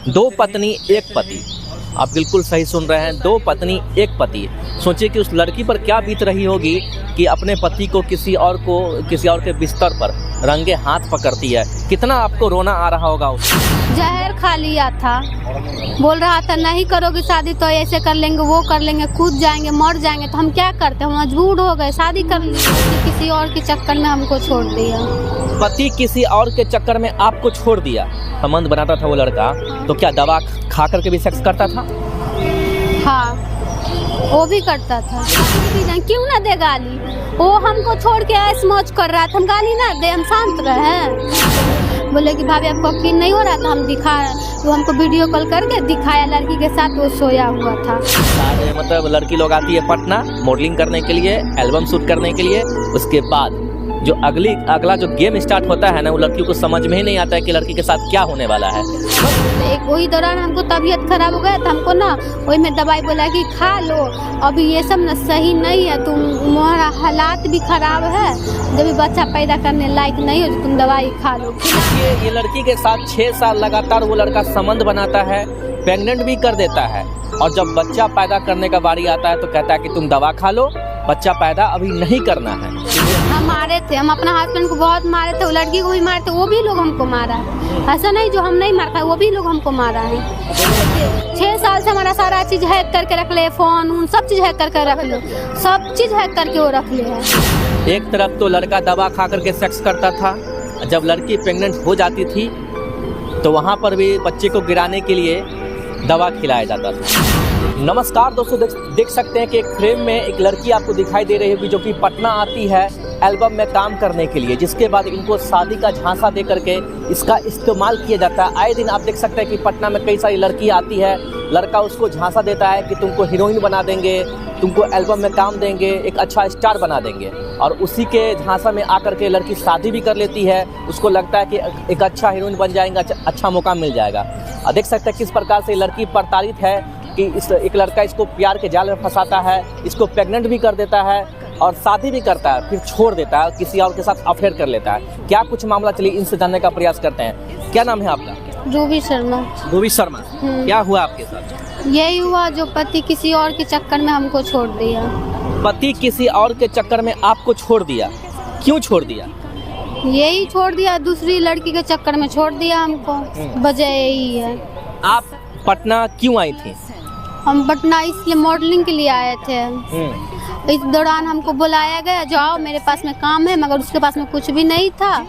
दो पत्नी एक पति, आप बिल्कुल सही सुन रहे हैं, दो पत्नी एक पति। सोचिए कि उस लड़की पर क्या बीत रही होगी कि अपने पति को किसी और के बिस्तर पर रंगे हाथ पकड़ती है। कितना आपको रोना आ रहा होगा। जहर खा लिया था, बोल रहा था नहीं करोगे शादी तो ऐसे कर लेंगे, वो कर लेंगे, कूद जाएंगे, मर जाएंगे। तो हम क्या करते, हम मजबूर हो गए, शादी कर ली। किसी और के चक्कर में हमको छोड़ दिया। पति किसी और के चक्कर में आपको छोड़ दिया। संबंध बनाता था वो लड़का, तो क्या दवा खा करके भी सेक्स करता था? हाँ, वो भी करता था। क्यों ना दे गाली, वो हमको छोड़ के ऐश मौज कर रहा था, हम गाली ना दे, हम शांत रहे। बोले कि भाभी आपको यकीन नहीं हो रहा था, हम दिखा, तो हमको वीडियो कॉल करके दिखाया लड़की के साथ वो सोया हुआ था। मतलब लड़की लोग आती है पटना मॉडलिंग करने के लिए, एल्बम शूट करने के लिए, उसके बाद जो अगला जो गेम स्टार्ट होता है ना, वो लड़की को समझ में ही नहीं आता है कि लड़की के साथ क्या होने वाला है। एक वही दौरान हमको तबीयत खराब हो गया था, हमको ना वही में दवाई बोला कि खा लो, अभी ये सब ना सही नहीं है, तुम्हारा हालात भी खराब है, जब बच्चा पैदा करने लायक नहीं हो तो तुम दवाई खा लो। ये लड़की के साथ 6 साल लगातार वो लड़का संबंध बनाता है, प्रेग्नेंट भी कर देता है, और जब बच्चा पैदा करने का बारी आता है तो कहता है कि तुम दवा खा लो, बच्चा पैदा अभी नहीं करना है। हम मारे थे, हम अपना हस्बैंड को बहुत मारे थे, वो लड़की को भी मारे थे, वो भी लोग हमको मारा है। ऐसा नहीं जो हम नहीं मारता, वो भी लोग हमको मारा है। 6 साल से हमारा सारा चीज हैक करके रख ले, फोन सब चीज हैक करके रख ले, सब चीज हैक करके वो रख ले है। एक तरफ तो लड़का दवा खा करके सेक्स करता था, जब लड़की प्रेग्नेंट हो जाती थी तो वहाँ पर भी बच्चे को गिराने के लिए दवा खिलाया जाता था। नमस्कार दोस्तों, देख सकते हैं कि एक फ्रेम में एक लड़की आपको दिखाई दे रही होगी जो कि पटना आती है एल्बम में काम करने के लिए, जिसके बाद इनको शादी का झांसा दे करके इसका इस्तेमाल किया जाता है। आए दिन आप देख सकते हैं कि पटना में कई सारी लड़की आती है, लड़का उसको झांसा देता है कि तुमको हीरोइन बना देंगे, तुमको एल्बम में काम देंगे, एक अच्छा स्टार बना देंगे, और उसी के झांसा में आकर के लड़की शादी भी कर लेती है। उसको लगता है कि एक अच्छा हीरोइन बन जाएगा, अच्छा मौका मिल जाएगा। और देख सकते हैं किस प्रकार से लड़की प्रताड़ित है कि एक लड़का इसको प्यार के जाल में फंसाता है, इसको प्रेग्नेंट भी कर देता है और शादी भी करता है, फिर छोड़ देता है, किसी और के साथ अफेयर कर लेता है। क्या कुछ मामला, चलिए इनसे जानने का प्रयास करते हैं। क्या नाम है आपका? रूबी शर्मा। रूबी शर्मा, क्या हुआ आपके साथ? यही हुआ जो पति किसी और के चक्कर में हमको छोड़ दिया। पति किसी और के चक्कर में आपको छोड़ दिया, क्यों छोड़ दिया? यही छोड़ दिया, दूसरी लड़की के चक्कर में छोड़ दिया हमको, वजह यही है। आप पटना क्यों आई थी? हम पटना इसलिए मॉडलिंग के लिए आए थे। इस दौरान हमको बुलाया गया, जाओ मेरे पास में काम है, मगर उसके पास में कुछ भी नहीं था।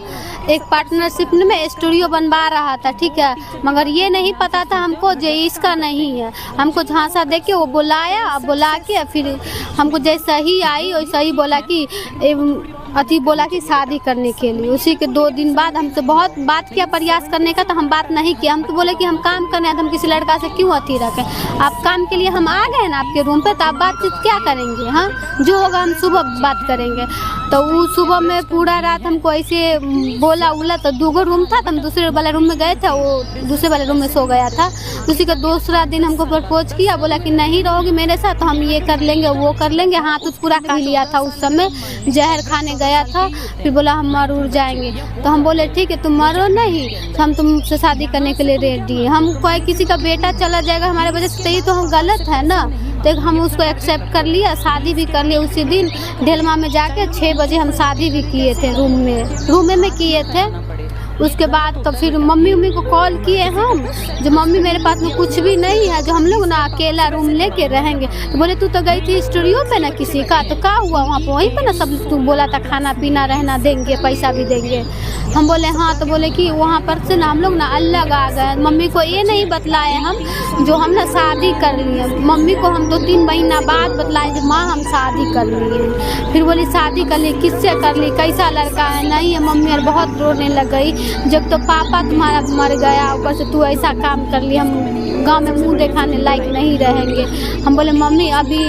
एक पार्टनरशिप में स्टूडियो बनवा रहा था, ठीक है, मगर ये नहीं पता था हमको जो इसका नहीं है। हमको झांसा दे के वो बुलाया, बुला के फिर हमको जैसा ही आई वैसा ही बोला कि शादी करने के लिए। उसी के 2 दिन बाद हमसे बहुत बात किया, प्रयास करने का, तो हम बात नहीं किया। हम तो बोले कि हम काम करने आए, हम किसी लड़का से क्यों अति रखें, आप काम के लिए हम आ गए ना आपके रूम पे, तो आप बातचीत क्या करेंगे? हाँ, जो होगा हम सुबह बात करेंगे। तो वो सुबह में पूरा रात हमको ऐसे बोला उला, तो 2 रूम था, तो हम दूसरे वाले रूम में गए थे, वो दूसरे वाले रूम में सो गया था। उसी का दूसरा दिन हमको प्रपोज किया, बोला कि नहीं रहोगी मेरे साथ तो हम ये कर लेंगे, वो कर लेंगे। हाथ पूरा खा लिया था, उस समय जहर खाने गया था, फिर बोला हम मर उड़ जाएंगे। तो हम बोले ठीक है, तुम मरो नहीं, तो हम तुमसे शादी करने के लिए रेडी हैं। हम कोई किसी का बेटा चला जाएगा हमारे वजह से, यही तो हम गलत है ना। तो हम उसको एक्सेप्ट कर लिया, शादी भी कर लिया। उसी दिन ढेलमा में जाके 6 बजे हम शादी भी किए थे, रूम में किए थे। उसके बाद तो फिर मम्मी को कॉल किए हम, जो मम्मी मेरे पास में कुछ भी नहीं है, जो हम लोग ना अकेला रूम लेके रहेंगे। तो बोले तू तो गई थी स्टूडियो पे ना किसी का, तो क्या हुआ वहाँ पे, वहीं पे ना सब तू बोला था खाना पीना रहना देंगे, पैसा भी देंगे। हम बोले हाँ, तो बोले कि वहाँ पर से ना हम लोग ना अलग आ गए। मम्मी को ये नहीं बतलाए हम जो हम ना शादी कर लिए। मम्मी को हम 2-3 महीना बाद बतलाए जो माँ हम शादी कर लिए। फिर बोली शादी कर ली, किससे कर ली, कैसा लड़का है, नहीं है। मम्मी और बहुत रोने लग गई, जब तो पापा तुम्हारा मर गया, ऊपर से तू ऐसा काम कर ली, हम गांव में मुंह दिखाने लायक नहीं रहेंगे। हम बोले मम्मी अभी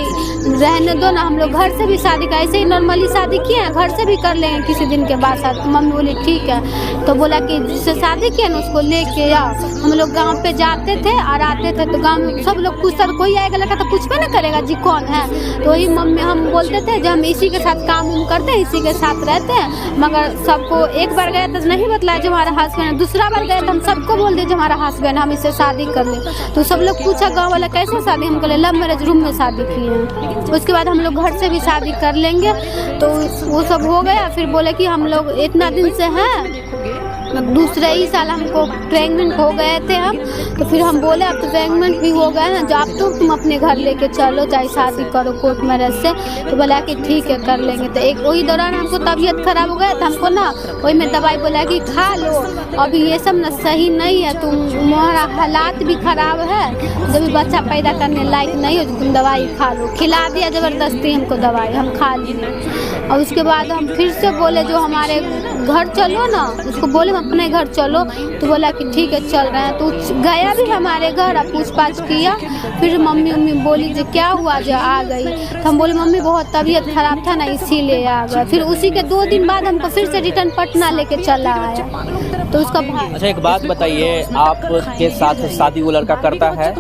रहने दो ना, हम लोग घर से भी शादी का ऐसे ही नॉर्मली शादी किए हैं, घर से भी कर लेंगे किसी दिन के बाद साथ। मम्मी बोली ठीक है। तो बोला कि जिससे शादी किया ना उसको लेके आओ। हम लोग गांव पे जाते थे और आते थे, तो गांव में सब लोग पूछता, कोई आएगा लड़का तो पूछबे ना करेगा जी कौन है। तो वही मम्मी हम बोलते थे जो हम इसी के साथ काम करते हैं, इसी के साथ रहते हैं। मगर सबको एक बार गया तो नहीं बतलाया जो हमारा हस्बैंड है। दूसरा बार गए तो हम सबको बोल दिए जो हमारा हस्बैंड, हम इससे शादी कर ले। तो सब लोग पूछा गाँव वाला कैसे शादी, हम बोले लव मैरिज रूम में शादी किए हैं। उसके बाद हम लोग घर से भी शादी कर लेंगे। तो वो सब हो गया। फिर बोले कि हम लोग इतना दिन से हैं, दूसरे ही साल हमको प्रेग्नेंट हो गए थे हम। तो फिर हम बोले अब तो प्रेग्नेंट भी हो गए ना, जब तो तुम अपने घर लेके चलो, चाहे शादी करो कोर्ट मैरिज से। तो बोला कि ठीक है कर लेंगे। तो एक वही दौरान हमको तबीयत खराब हो गया था, हमको ना वही में दवाई बोला कि खा लो, अभी ये सब ना सही नहीं है, तुम्हारा हालात भी खराब है, जब बच्चा पैदा करने लायक नहीं हो तो तुम दवाई खा लो। खिला दिया ज़बरदस्ती हमको दवाई, हम खा लिए। और उसके बाद हम फिर से बोले जो हमारे घर चलो ना, उसको बोले हम अपने घर चलो। तो बोला कि ठीक है चल रहे हैं। तो गया भी हमारे घर, पूछ-पाछ किया। फिर मम्मी बोली जो क्या हुआ जो आ गई। तो हम बोले मम्मी बहुत तबीयत खराब था ना इसीलिए आ गया। फिर उसी के 2 दिन बाद हमको फिर से रिटर्न पटना लेके चला आया। तो उसका अच्छा एक बात बताइए, आपके साथ शादी वो लड़का करता है,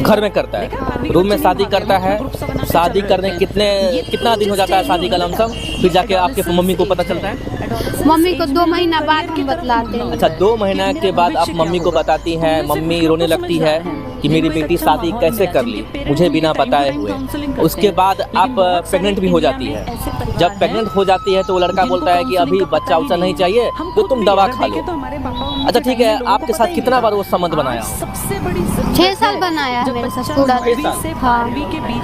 घर में करता है, रूम में शादी करता है, शादी करने कितना दिन हो जाता है शादी का लमसम, फिर जाके आपके मम्मी को पता चलता है? मम्मी को 2 महीना बाद हम बतलाते हैं। अच्छा 2 महीना के बाद आप मम्मी को बताती हैं, मम्मी रोने लगती है कि मेरी बेटी शादी कैसे कर ली मुझे बिना बताए हुए। उसके बाद आप प्रेग्नेंट भी हो जाती है। जब प्रेग्नेंट हो जाती है तो वो लड़का बोलता है कि अभी बच्चा उच्चा नहीं चाहिए तो तुम दवा खा लो। अच्छा ठीक है, आपके साथ कितना बार वो संबंध बनाया? 6 साल बनाया है मेरे साथ पूरा। हाँ।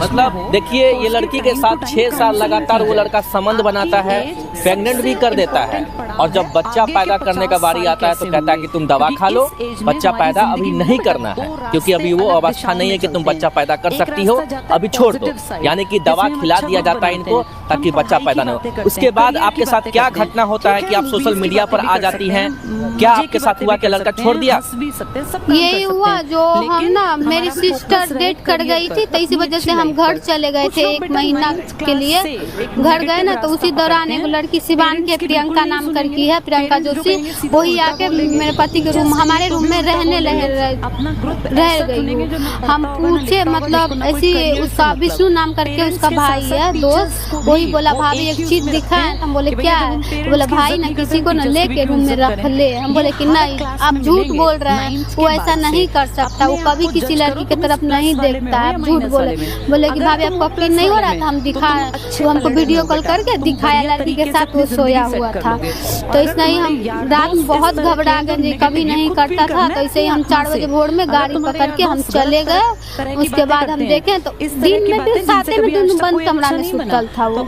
मतलब देखिए ये लड़की के साथ 6 साल लगातार वो लड़का संबंध बनाता है, प्रेग्नेंट भी कर देता है, और जब बच्चा पैदा करने का बारी आता है तो कहता है कि तुम दवा खा लो, बच्चा पैदा अभी नहीं करना है, क्योंकि अभी वो अवस्था नहीं है कि तुम बच्चा पैदा कर सकती हो, अभी छोड़ दो। यानी कि दवा खिला दिया जाता है इनको ताकि बच्चा पैदा न हो। उसके बाद आपके साथ क्या घटना होता है कि आप सोशल मीडिया पर आ जाती हैं? क्या आपके साथ हुआ कि लड़का छोड़ दिया? यही हुआ जो हम ना, मेरी सिस्टर डेट कर गई थी तो इसी वजह से हम घर चले गए थे 1 महीना के लिए। घर गए ना तो उसी दौरान एक लड़की सिवान के प्रियंका नाम करके है, प्रियंका जोशी, वही आके मेरे पति के रूम, हमारे रूम में रह गई। हम पूछे मतलब ऐसी, उसका विष्णु नाम करके उसका भाई है दोस्त, वही बोला भाभी एक चीज दिखाएं। हम बोले क्या है? तो बोला भाई ना किसी को ना लेके रूम में रख ले। हम बोले कि नहीं आप झूठ बोल रहे हैं, वो ऐसा नहीं कर सकता, वो कभी किसी लड़की की तरफ नहीं देखता है, आप झूठ बोले। बोले कि भाभी आपको यकीन नहीं हो रहा था, हम दिखाए, तो हमको वीडियो कॉल करके दिखाया लड़की के साथ वो सोया हुआ था। तो इसलिए ही हम रात में बहुत घबरा गए, कभी नहीं करता था। तो ऐसे ही हम 4 बजे भोर में गाड़ी पकड़ के हम चले गए। उसके बाद हम देखें तो दिन में भी साथे में दोनों बंद कमरा में सुतल था वो।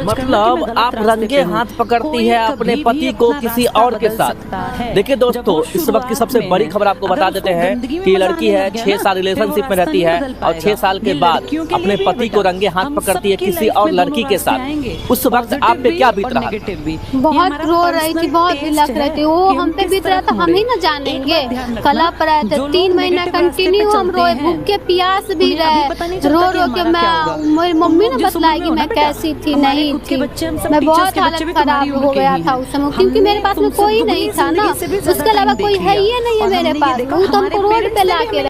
मतलब आप रंगे हाथ पकड़ती है अपने पति को किसी और के साथ। देखिए दोस्तों, इस वक्त की सबसे बड़ी खबर आपको बता देते हैं कि ये लड़की है 6 साल रिलेशनशिप में रहती है और 6 साल के बाद अपने पति को रंगे हाथ पकड़ती है किसी और लड़की के साथ। उस वक्त आप पे क्या बीत रहा था? बहुत रो रही थी, बहुत बिलख रही थी। वो हम पे बीत रहा था हम ही ना जानेंगे। कला पर आए थे 3 महीना कंटिन्यू हम रोए, भूख के प्यास भी रहे, रो के मेरी मम्मी ने बतलाई कि मैं कैसी थी नहीं थी। मैं बहुत हालत खराब हो गया था उस समय, क्योंकि मेरे पास में कोई नहीं था ना, उसके अलावा कोई है ही नहीं है मेरे पास। वो तो हमको रोड पे ला के